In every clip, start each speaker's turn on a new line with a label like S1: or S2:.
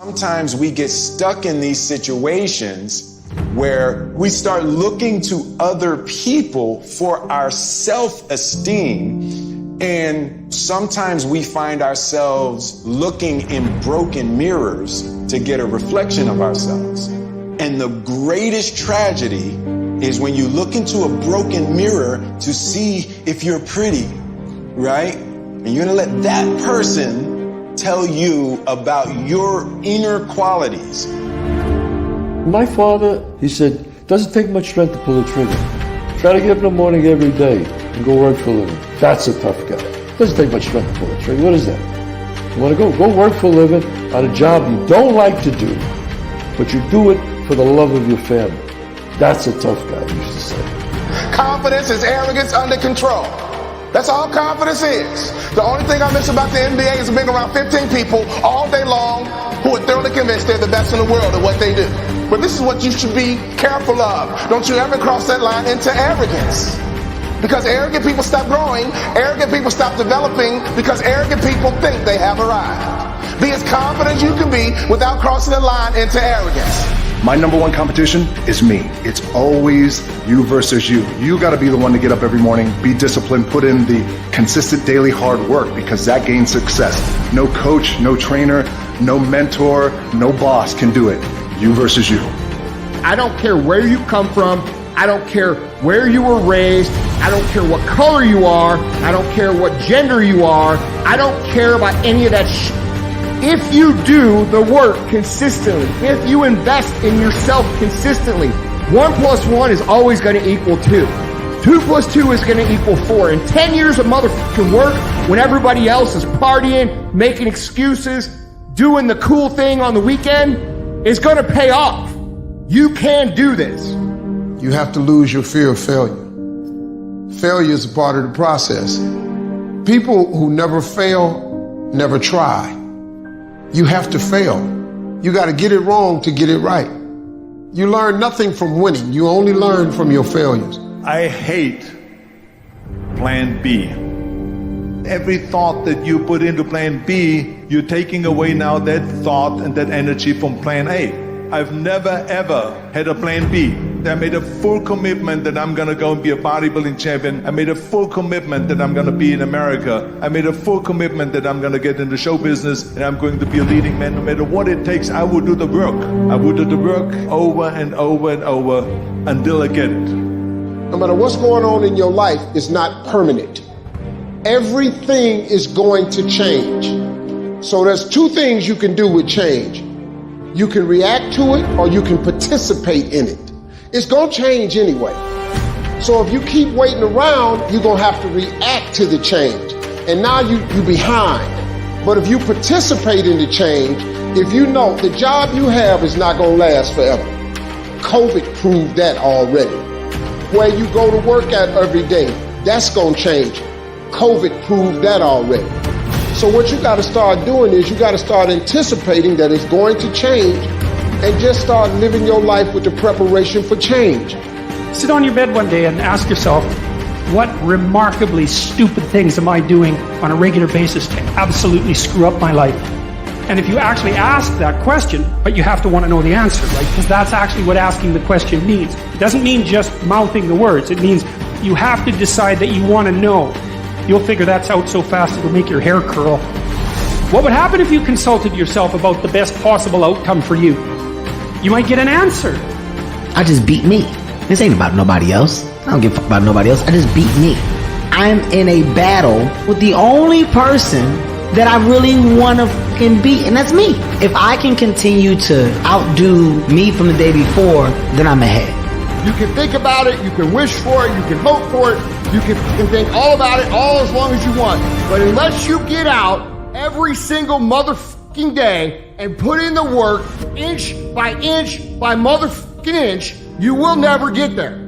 S1: Sometimes we get stuck in these situations where we start looking to other people for our self-esteem, and sometimes we find ourselves looking in broken mirrors to get a reflection of ourselves. And the greatest tragedy is when you look into a broken mirror to see if you're pretty, right? And you're gonna let that person tell you about your inner qualities.
S2: My father, he said, doesn't take much strength to pull the trigger. Try to get up in the morning every day and go work for a living. That's a tough guy. Doesn't take much strength to pull the trigger. What is that? You want to go work for a living on a job you don't like to do, but you do it for the love of your family. That's a tough guy, he used to say.
S3: Confidence is arrogance under control. That's all confidence is. The only thing I miss about the NBA is being around 15 people all day long who are thoroughly convinced they're the best in the world at what they do. But this is what you should be careful of. Don't you ever cross that line into arrogance. Because arrogant people stop growing, arrogant people stop developing, because arrogant people think they have arrived. Be as confident as you can be without crossing the line into arrogance.
S4: My number one competition is me. It's always you versus you. You got to be the one to get up every morning, be disciplined, put in the consistent daily hard work, because that gains success. No coach, no trainer, no mentor, no boss can do it. You versus you.
S5: I don't care where you come from. I don't care where you were raised. I don't care what color you are. I don't care what gender you are. I don't care about any of that shit. If you do the work consistently, if you invest in yourself consistently, 1 + 1 is always going to equal 2. 2 + 2 is going to equal 4. And 10 years of motherfucking work when everybody else is partying, making excuses, doing the cool thing on the weekend is going to pay off. You can do this.
S6: You have to lose your fear of failure. Failure is a part of the process. People who never fail never try. You have to fail. You got to get it wrong to get it right. You learn nothing from winning. You only learn from your failures.
S7: I hate plan B. Every thought that you put into plan B, you're taking away now that thought and that energy from plan A. I've never ever had a plan B. I made a full commitment that I'm gonna go and be a bodybuilding champion. I made a full commitment that I'm gonna be in America. I made a full commitment that I'm gonna get into show business and I'm going to be a leading man. No matter what it takes, I will do the work. I will do the work over and over and over until I get it.
S6: No matter what's going on in your life, it's not permanent. Everything is going to change. So there's two things you can do with change. You can react to it or you can participate in it. It's gonna change anyway. So if you keep waiting around, you're gonna have to react to the change. And now you're behind. But if you participate in the change, if you know the job you have is not gonna last forever. COVID proved that already. Where you go to work at every day, that's gonna change. COVID proved that already. So what you gotta start doing is you gotta start anticipating that it's going to change and just start living your life with the preparation for change.
S8: Sit on your bed one day and ask yourself, what remarkably stupid things am I doing on a regular basis to absolutely screw up my life? And if you actually ask that question, but you have to want to know the answer, right? Because that's actually what asking the question means. It doesn't mean just mouthing the words. It means you have to decide that you want to know. You'll figure that's out so fast it'll make your hair curl. What would happen if you consulted yourself about the best possible outcome for you? You might get an answer.
S9: I just beat me. This ain't about nobody else. I don't give a fuck about nobody else. I just beat me. I'm in a battle with the only person that I really want to fucking beat, and that's me. If I can continue to outdo me from the day before, then I'm ahead.
S5: You can think about it, you can wish for it, you can hope for it, you can think all about it all as long as you want. But unless you get out every single motherfucking day and put in the work inch by motherfucking inch, you will never get there.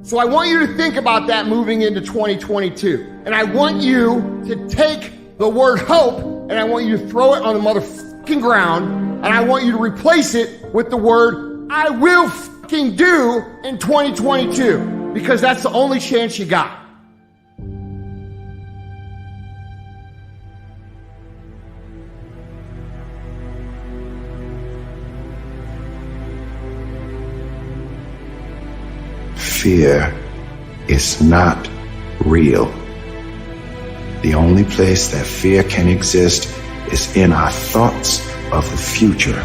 S5: So I want you to think about that moving into 2022. And I want you to take the word hope and I want you to throw it on the motherfucking ground and I want you to replace it with the word I will fucking do in 2022, because that's the only chance you got.
S10: fear is not real. The only place that fear can exist is in our thoughts of the future.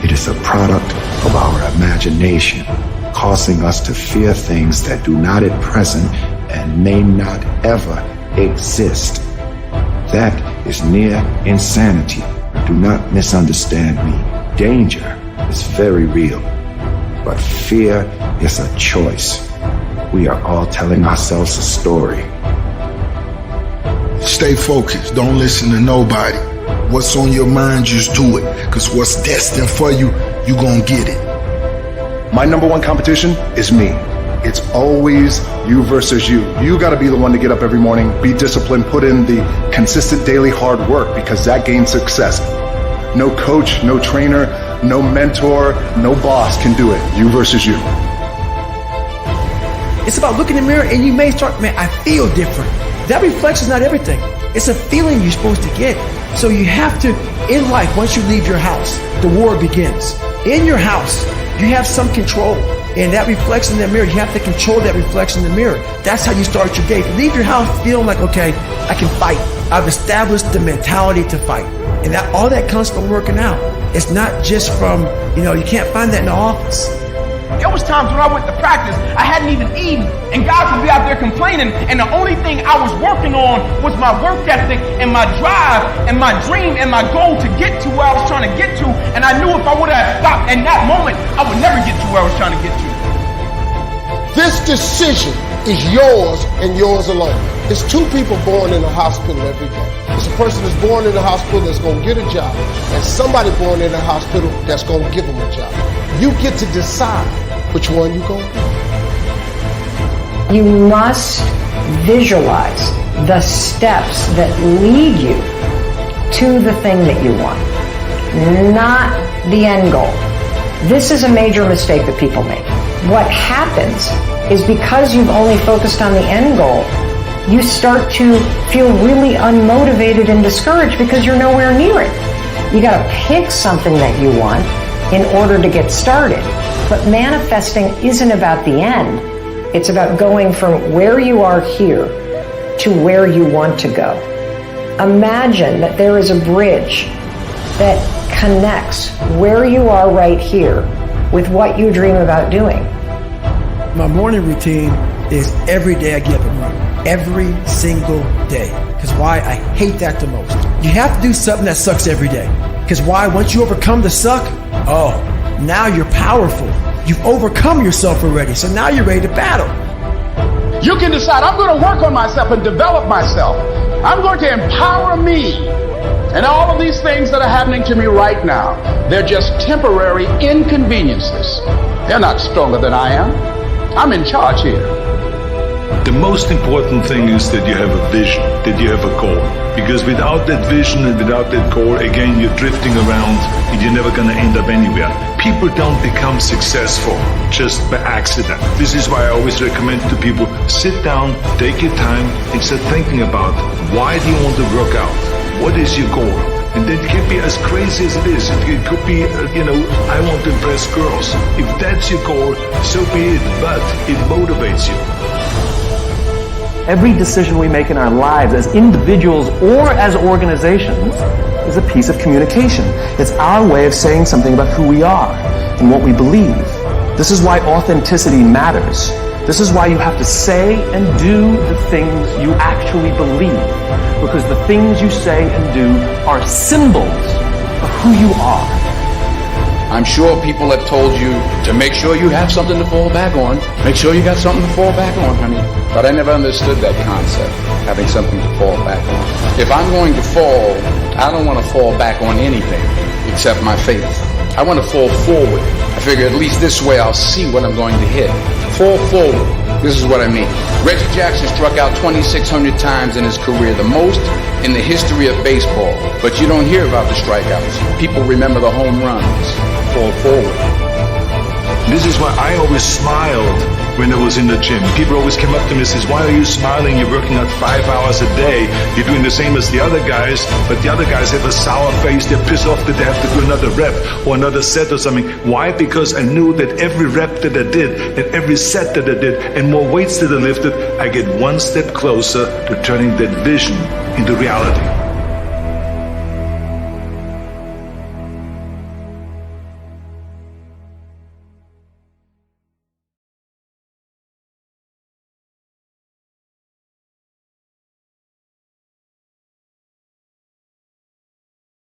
S10: It is a product of our imagination, causing us to fear things that do not at present and may not ever exist. That is near insanity. Do not misunderstand me. Danger is very real, but fear is a choice. We are all telling ourselves a story.
S11: Stay focused. Don't listen to nobody. What's on your mind, just do it. Because what's destined for you, you gonna get it.
S4: My number one competition is me. It's always you versus you. You got to be the one to get up every morning, be disciplined, put in the consistent daily hard work, because that gains success. No coach, no trainer, no mentor, no boss can do it. You versus you.
S12: It's about looking in the mirror and you may start, man, I feel different. That reflection is not everything. It's a feeling you're supposed to get. So you have to, in life, once you leave your house, the war begins. In your house, you have some control. And that reflection in the mirror, you have to control that reflection in the mirror. That's how you start your day. If you leave your house feeling like, okay, I can fight. I've established the mentality to fight. And that all that comes from working out. It's not just from, you can't find that in the office.
S13: There was times when I went to practice, I hadn't even eaten, and guys would be out there complaining, and the only thing I was working on was my work ethic and my drive and my dream and my goal to get to where I was trying to get to, and I knew if I would have stopped in that moment, I would never get to where I was trying to get to.
S6: This decision is yours and yours alone. There's two people born in a hospital every day. There's a person that's born in a hospital that's going to get a job, and somebody born in a hospital that's going to give them a job. You get to decide which one you going to do.
S14: You must visualize the steps that lead you to the thing that you want, not the end goal. This is a major mistake that people make. What happens is because you've only focused on the end goal, you start to feel really unmotivated and discouraged because you're nowhere near it. You got to pick something that you want in order to get started. But manifesting isn't about the end. It's about going from where you are here to where you want to go. Imagine that there is a bridge that connects where you are right here with what you dream about doing.
S12: My morning routine is every day I get up and run. Every single day. Because why? I hate that the most. You have to do something that sucks every day. Because why? Once you overcome the suck, now you're powerful. You've overcome yourself already. So now you're ready to battle.
S13: You can decide, I'm going to work on myself and develop myself. I'm going to empower me. And all of these things that are happening to me right now, they're just temporary inconveniences. They're not stronger than I am. I'm in charge here.
S7: The most important thing is that you have a vision, that you have a goal. Because without that vision and without that goal, again, you're drifting around and you're never going to end up anywhere. People don't become successful just by accident. This is why I always recommend to people, sit down, take your time, and start thinking about why do you want to work out? What is your goal? And that can be as crazy as it is. It could be, I want to impress girls. If that's your goal, so be it, but it motivates you.
S15: Every decision we make in our lives as individuals or as organizations is a piece of communication. It's our way of saying something about who we are and what we believe. This is why authenticity matters. This is why you have to say and do the things you actually believe. Because the things you say and do are symbols of who you are.
S16: I'm sure people have told you to make sure you have something to fall back on. Make sure you got something to fall back on, honey. But I never understood that concept, having something to fall back on. If I'm going to fall, I don't want to fall back on anything except my faith. I want to fall forward. I figure at least this way I'll see what I'm going to hit. Fall forward. This is what I mean. Reggie Jackson struck out 2,600 times in his career, the most in the history of baseball. But you don't hear about the strikeouts. People remember the home runs. Fall forward.
S7: This is why I always smiled when I was in the gym. People always came up to me and says, why are you smiling? You're working out 5 hours a day. You're doing the same as the other guys, but the other guys have a sour face. They're pissed off that they have to do another rep or another set or something. Why? Because I knew that every rep that I did and every set that I did and more weights that I lifted, I get one step closer to turning that vision into reality.